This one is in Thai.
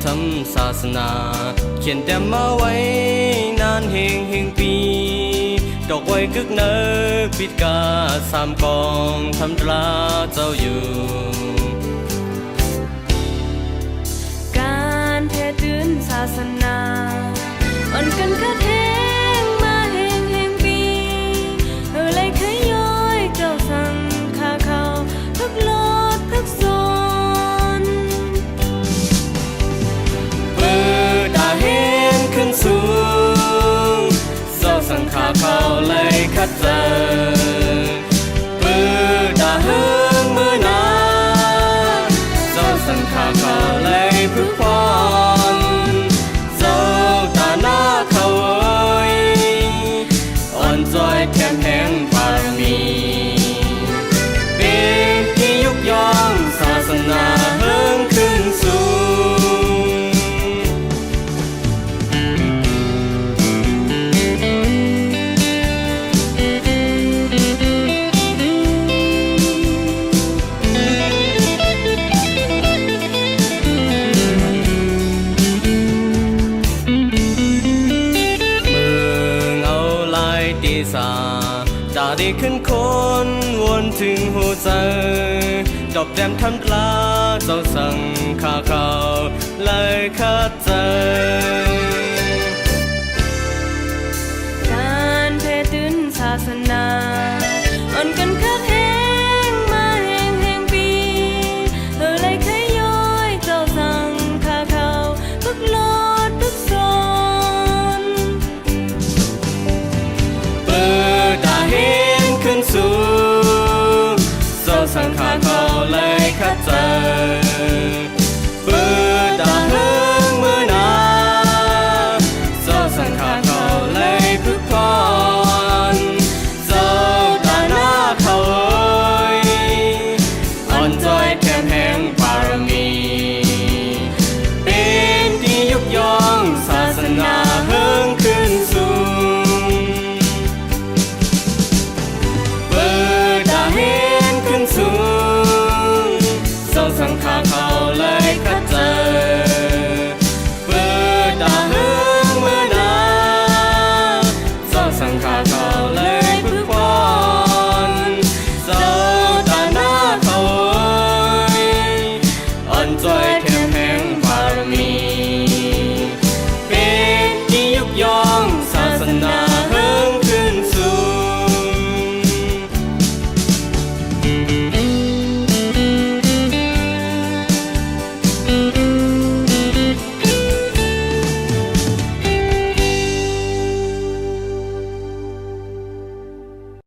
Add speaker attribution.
Speaker 1: ทำศาสนาเขียนแต่มาไว้นานเฮงปีดอกไว้กึกเนอปิดกาสามกองทำตราเจ้าอยู่
Speaker 2: การแท้ตื่นศาสนาอ่อนกันคัดแห้งมาเฮงปีเลยขย้อยเจ้าสั่งขาเขาพักลดพักโซน
Speaker 1: เปิดตาเห็นขึ้นสูงเจ้าสั่งขาเขาเลยคัดเจอเปิดตาเฮิงมือนาเจ้าสั่งขาเขาเลยพึกพรเจ้าตาหน้าเขาอ่อนจอยแถมแห่งบารมีเป็นที่ยกย่องศาสนาเฮิงขึ้นสูดาดีขึ้นคนวนถึงหัวใจดอกแดมทำตลาเจ้าสั่งข้าเขาเลยคัดเจอ